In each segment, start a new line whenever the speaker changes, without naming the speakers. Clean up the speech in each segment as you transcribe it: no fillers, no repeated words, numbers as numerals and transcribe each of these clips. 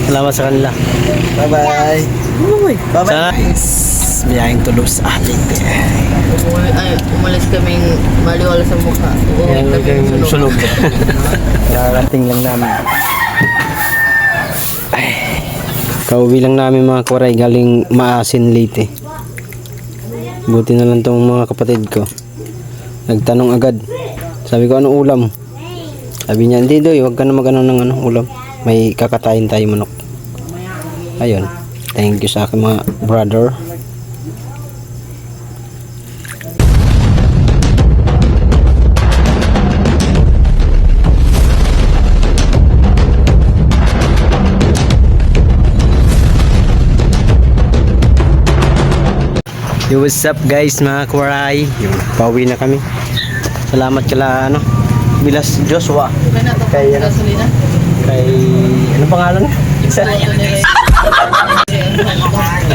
Salamat sa kanila.
Bye-bye. Bye-bye.
Sana biyaheng Toulouse Leyte.
Umalis kaming maliwala sa mukha.
Yan yung sunog. Karating lang namin. Ay, kauwi lang namin mga kuwaray galing Maasin Leyte. Buti na lang tong mga kapatid ko. Nagtanong agad. Sabi ko, anong ulam? Sabi niya, hindi doy, huwag ka na mag-ano ng ulam. May kakatayin tayo manok. Ayun. Thank you sa aking mga brother. Yo, what's up guys mga kuwaray? Pauwi na kami. Salamat kala Bilas Joshua. Kay ano pangalan?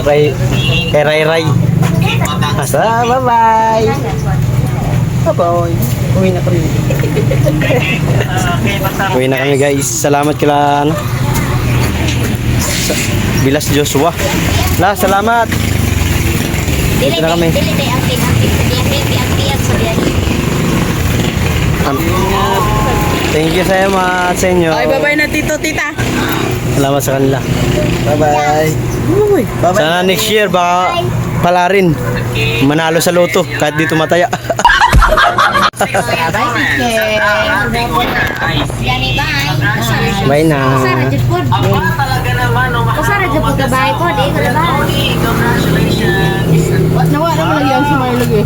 kay Ray Ray. Asa, bye-bye. Bye-bye. Uwi na kami. Uwi na kami guys. Salamat kala Bilas Joshua. Salamat. Dito na kami. Thank you sa inyo.
Ay, bye-bye na tito, tita.
Salamat sa kanila.
Bye-bye. Bye-bye.
Sana next year baka pala rin manalo sa loto kahit dito mataya. Bye na.
Kasara dyan po kabahay po, di ko na ba?
Nawa na lagi ang sumay lagi.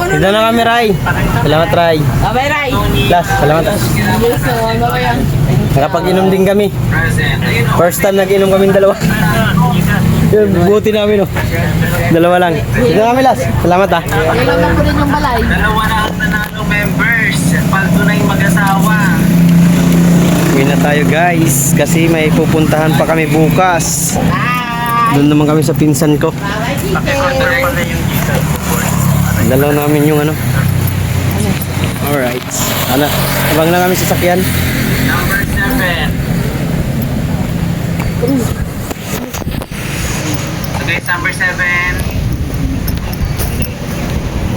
Dito na kami, Ray. Salamat, Ray.
Bye-bye, Ray.
Last, salamat.
Bye-bye.
Nakapag-inom din kami. First time nag-inom kami dalawa. Yun, buti namin, oh. Dalawa lang. Dito na kami, last. Salamat, ah.
Ilan na po rin yung balay.
Dalawa na ang nanalo members. Paldo na yung mag-asawa.
Uwi na tayo, guys. Kasi may pupuntahan pa kami bukas. Doon naman kami sa pinsan ko.
Paki-order pala yung
Dalaw namin yung Alright. Abang na kami sa sakyan.
number 7. So guys, number 7.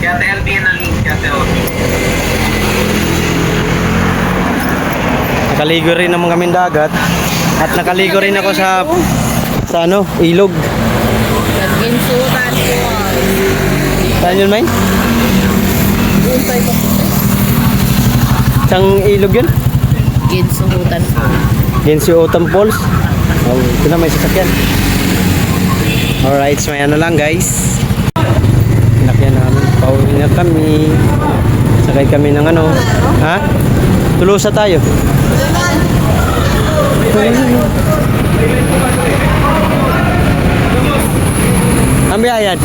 Kaya LB na link. Kaya
Nakaligo rin naman kami dagat. At nakaligo rin ako sa ilog.
Nag-insutan ko.
Saan yun, May? Isang ilog yun?
Ginsuhutan ko.
Ginsuhutan Falls. Oh, ito na may sasakyan. Alright, so may lang guys. Pinakyan namin. Pauwi na kami. Sakay kami ng Ha? Tulusa tayo. Anong biyahe yan?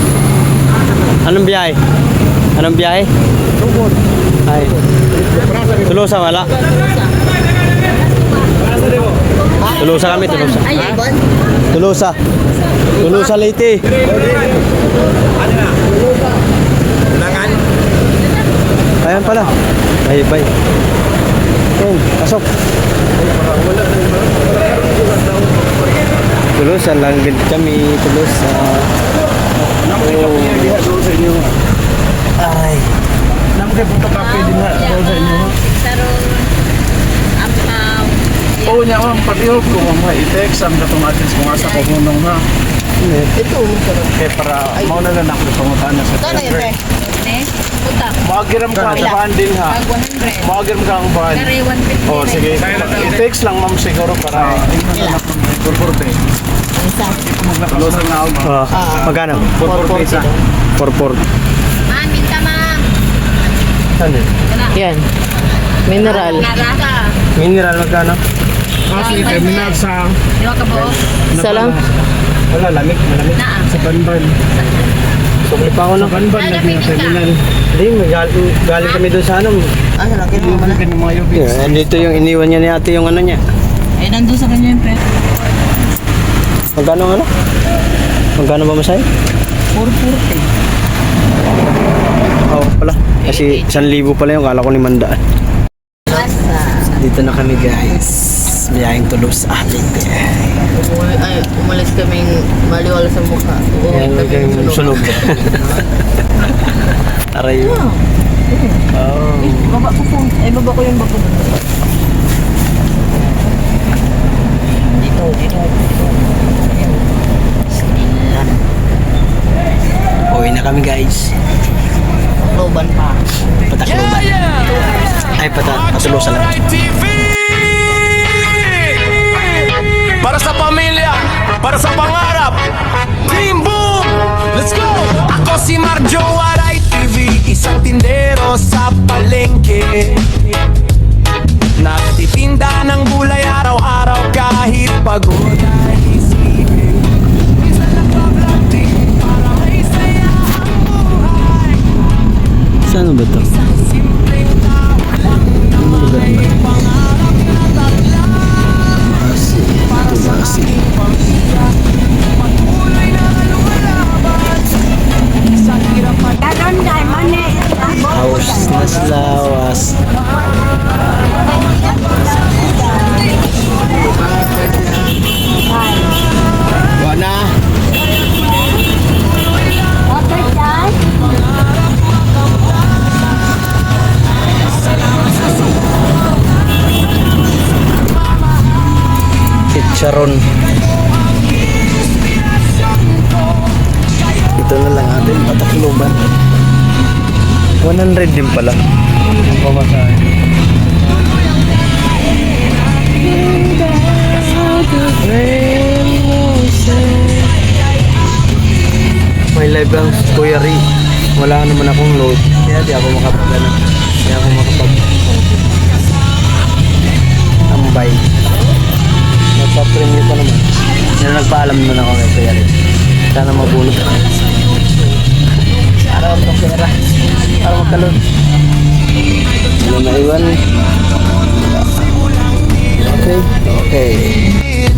Anong biyahe? Anong biyahe? Ay. Tulusa wala? Tulusa kami, Tulusa. Tulusa. Tulusa Leyte. Ayan pala. Bye. Pasok. Tulusa lang din kami, Tulusa. Ay.
Naman punta kape din na sa inyo.
Sarong ampaw.
Oo niya ang patiyog ko mga i-text ang katong atin kung asa ko hunong ha.
Ito, sarong.
Kaya para mauna na ako pangutan na sa
Ito na yun, Re. Puta.
Magiram ka sa bahan din ha.
Mag 100.
Magiram ka ang bahan.
Kare 150.
Oh, sige. I-text lang ma'am siguro para purpurte.
Isa.
Maglusan na ako.
Magkano?
Purpurte isa.
4-4.
Ma'am, minta ma'am.
Saan yun?
Yan. Mineral.
Naraka.
Mineral magkano?
Kasi terminal sa
Diwa ka po?
Isa lang.
Wala, lamig. Malamig.
Naa.
sa Banban.
Sukli pa ako no?
Banban na din terminal.
Hindi, galing kami doon sa
Ah, laki mo
Yung kan mga yubis.
Yeah, andito yung iniwan niya ni ate yung niya.
Eh, nandun sa kanya yung pet.
Magkano Magkano ba masay?
440.
Oo pala. Kasi 1,000 pala yung kala ko 500.
Basta.
Dito na kami guys. Biyaheng Toulouse atin.
Umalis kaming maliwala sa mukha.
Ayan,
Uuwi kaming
yung sunog. Aray yun. Oh.
Baba ko po. Ay, baba ko yung baba. Dito. Ayan. Sinilan.
Uwi na kami guys.
Loban pa.
Patakloban. Ay, patulusan lang.
TV! Para sa pamilya, para sa pangarap. Team Boom! Let's go! Ako si Marjo Waray TV, isang tindero sa palengke. Nagtitinda ng gulay araw-araw kahit pagod ay isipin. Minsan nagpa-vlog din para may saya ang buhay.
Saan ba ito?
Isang simpleng tao lang na may pangarap na tagla. Para sa aking pamilya, patuloy na lumalaban sa hirap at
Haus nas lawas. Wala. Chicharon. Ito na lang atin, Patakloban. 100 din pala. Ang pamasahe. May live ang Kuya Ri. Wala naman akong load. Kaya di ako makapagana. Di ako tambay. Nagpa-premium pa naman. Yan nagpaalam naman ako kay Kuya Ri. Sana mabunot ako. Para ang pera. Para magkalon. Ano maiwan? Okay.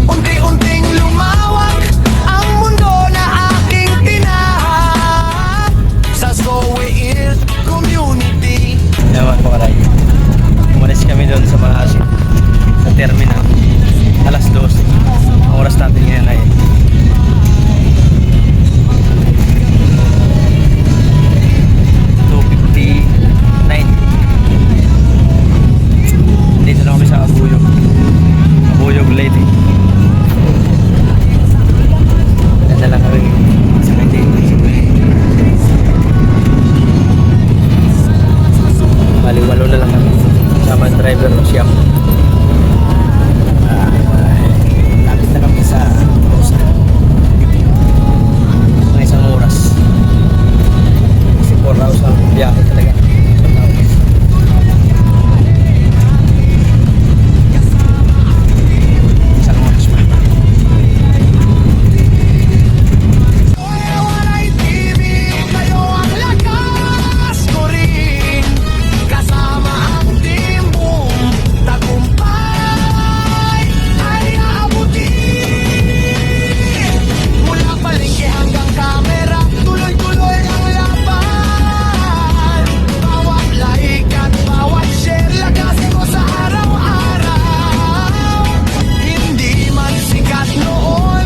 unti-unting lumawak ang mundo na aking tinahan sa Zoe Community.
Ewan ko karay. Umalis kami doon sa Maasin. Sa terminal. Alas 12. Ang oras natin ngayon ay 2:59. Dito na kami sa Abuyog. Abuyog Lady. Ganda lang kami. Sakay dito. Baliwalo na lang kami. Sama ang driver o siya. Lapit na kami sa Rosa. Mga isang oras. Kasi 4 hours ang biyahe talaga. 4 hours. Isang oras pa.
Waray TV, kayo ang lakas ko rin. Kasama ang Team Boom, tagumpay ay aabutin. Mula palengke hanggang kamera, tuloy-tuloy ang laban. Bawat like at bawat share, lagasin ko sa araw-araw. Hindi man sikat noon,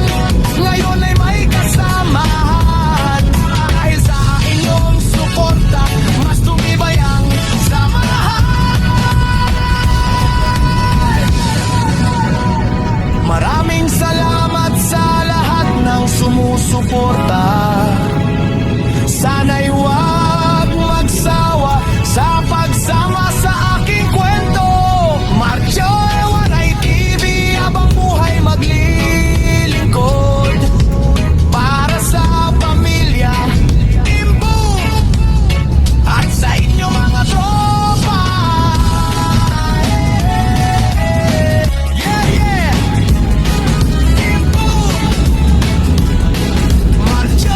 ngayon ay may kasamahan. Dahil sa inyong suporta, mas tumibay ang samahan. Maraming salamat sa lahat ng sumusuporta. Sana'y huwag magsawa sa pagsama sa aking kwento. Marjo Waray TV, habang buhay maglilingkod para sa pamilya. Team Boom at sa inyo mga tropa. Yeah, yeah. Team Boom, Marjo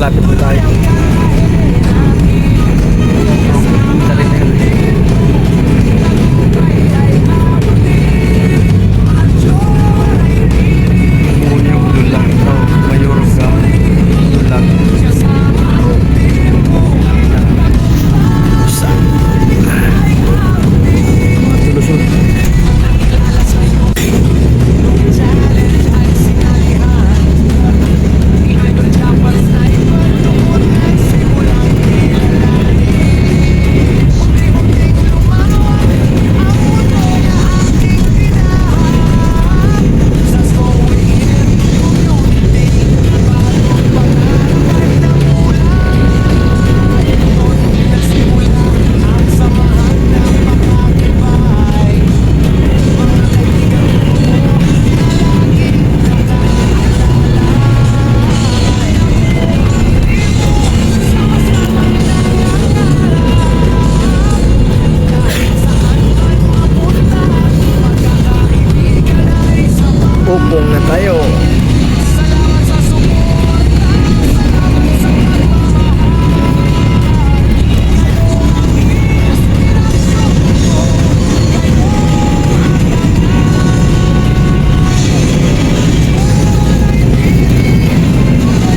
malapit na tayo. Dali na yun. Munyong Dulag. Mayorga. Dulag. Lusot. Upong na tayo.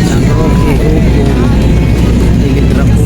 San Roque, Upong, Higit Rapos.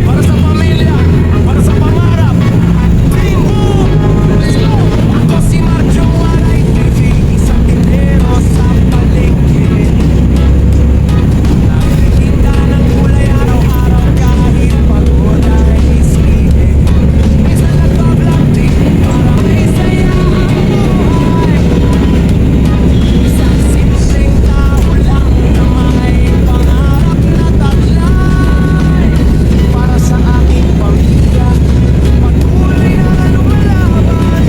Para sa pamilya, para sa pangarap, Team Boom! Let's go! Ako si Marjo Aray TV, isang tindero sa palengke. Nagtitinda ng gulay araw-araw kahit pagod ay isipin. Minsan nagbablog din para may saya ang buhay. Isang simpleng tao lang na may pangarap na taglay. Para sa aking pamilya, patuloy na lumalaban.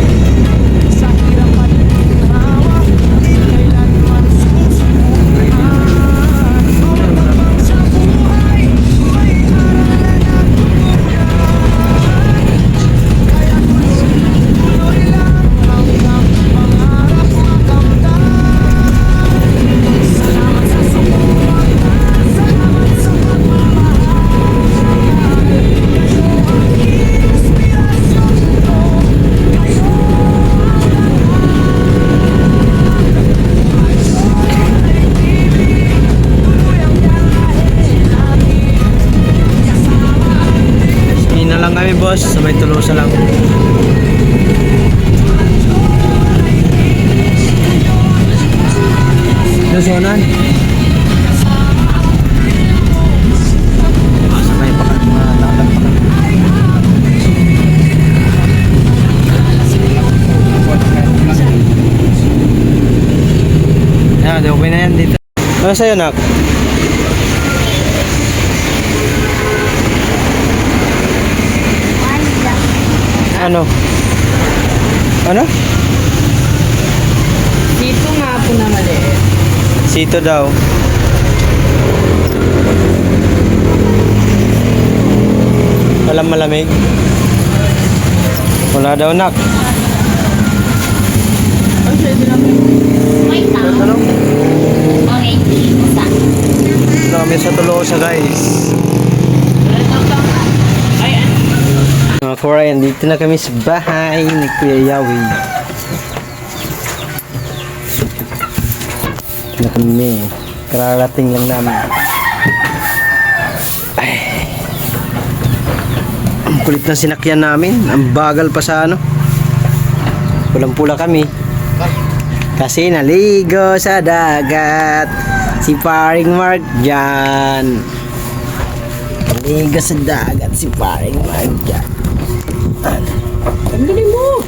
Sa hirap at ginhawa, di kailanman susubukan. Sa buhay, may haralan at tuluyan. Kaya tuloy lang hanggang pangarap makamtan. Salamat sa suporta, salamat sa pagmamahal. Inspirasyon ko, kayo
Hindi na lang kami boss, sa may Tolosa lang. Lusonan. Sakay pa ka, mga lakad pa ka. Yan, okay na yan dito. Ano sa'yo, nak? Ano? Ano?
Dito nga po na mali.
Sito daw. Walang malamig. Wala daw nak.
Wait lang. Orange. Isa.
Wala kami sa Tolosa guys. Mga Korean, dito na kami sa bahay ni Kuya Yawi. Dito na kami. Kararating lang namin. Ay. Ang kulit na sinakyan namin. Ang bagal pa sa ano. Pulang-pula kami. Kasi naligo sa dagat si Paring Mark dyan. Naligo sa dagat si Paring Mark dyan.
Ang galing mo!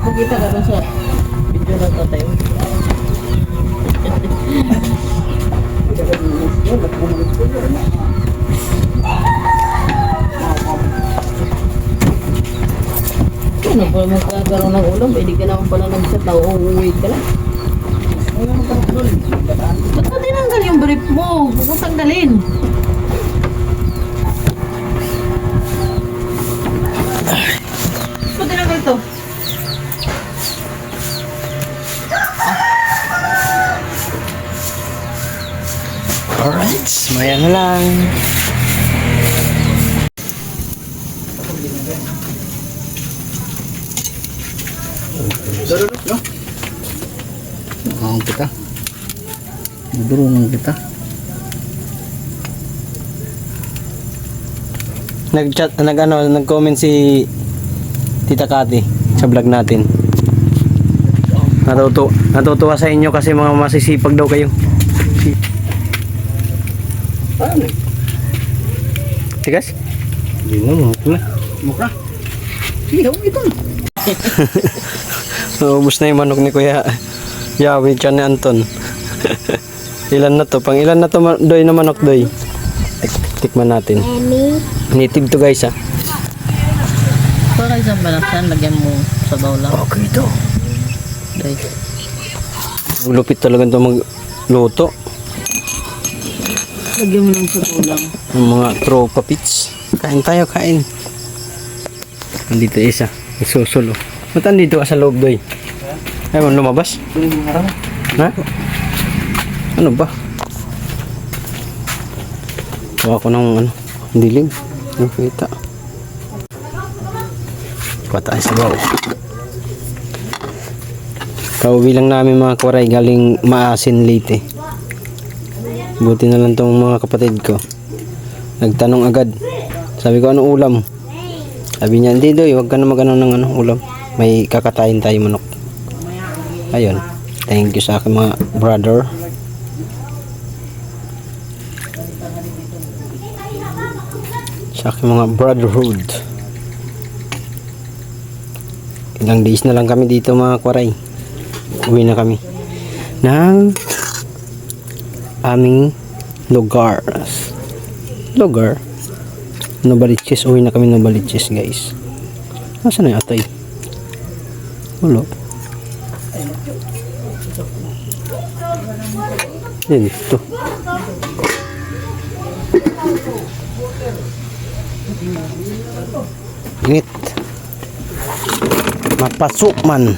Magkita ka doon sa video na tayo. Ano pa magkakaroon ng ulam? Pwede ka naman pala nag-set na uuwi ka lang. Ba't mo tinanggal yung brief mo? Huwag mo tanggalin. Ba't mo tinanggal ito?
Alright, maya na lang.
Ang kita. Durungan kita.
Nag-comment si Tita Kati sa vlog natin. Natutuwa sa inyo kasi mga masisipag daw kayo.
Ano?
Tigas?
Hindi na, mukha. Sige, ito na.
Naubos na yung manok ni Kuya Yawi tsaka ni Anton. Ilan na to? Pang ilan na to doy na manok doy? Tikman natin. Native to guys ah.
Para isang balaksan, lagyan mo sa bawla.
Okay to.
Dahil
Lupit talaga ito magluto.
lagyan mo lang sa bawla.
Yung mga tropa pits. Kain tayo, kain. Andito isa. Nagsusulo. Ba't andito ka sa loob doy? Ayaw mo lumabas? Ha? Ano ba? Gawa ko ng ano, dilim. Yung kita. Kuha tayo sa baw. Kauwi lang namin mga Koray galing Maasin Leyte. Buti na lang tong mga kapatid ko. Nagtanong agad. Sabi ko, ano ulam? Sabi niya, hindi doy, huwag ka na magano ng ano, ulam. May kakatayin tayo manok. Ayun. Thank you sa aking mga brother. Sa aking mga brotherhood. Ilang days na lang kami dito mga Kwaray. Uwi na kami ng aming lugar. Novaliches. Uwi na kami Novaliches guys. Nasaan na yung atay? Wala. Yan ito. Init. Mapasok man.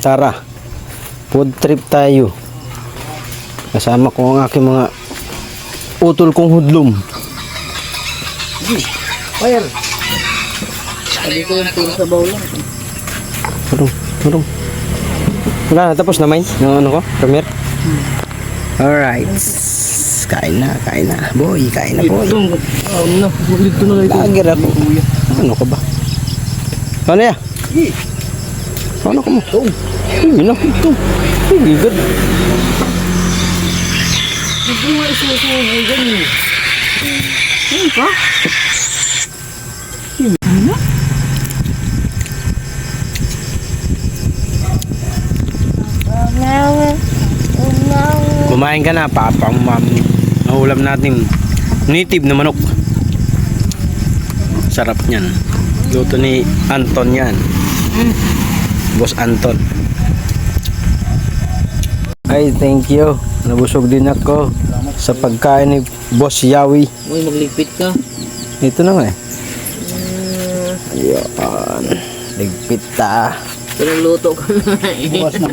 Tara. Food trip tayo. Kasama ko ang aking mga utol kong hudlum.
Fire!
Sabi ko yung puro sa bawla.
Turong. Wala na, tapos na mine. Yung ano ko, premiere. Alright. Kain na. Boy, kain na boy.
Dito na lang.
Lager ako. Ano ka ba? Ano ya? Ano ka mo? Yun na. Good.
Nagbuha isusubo ganyan. Ano pa?
Kumain ka na, papang mami. Ang ulam natin, native na manok. Sarap niyan. Luto ni Anton yan. Boss Anton. Ay, thank you. Nabusog din ako sa pagkain ni Boss Yawi.
Uy, magligpit ka.
Ito na nga eh. Ayan. Ligpit ta.
Pinagluto ka na eh.
Bukas na.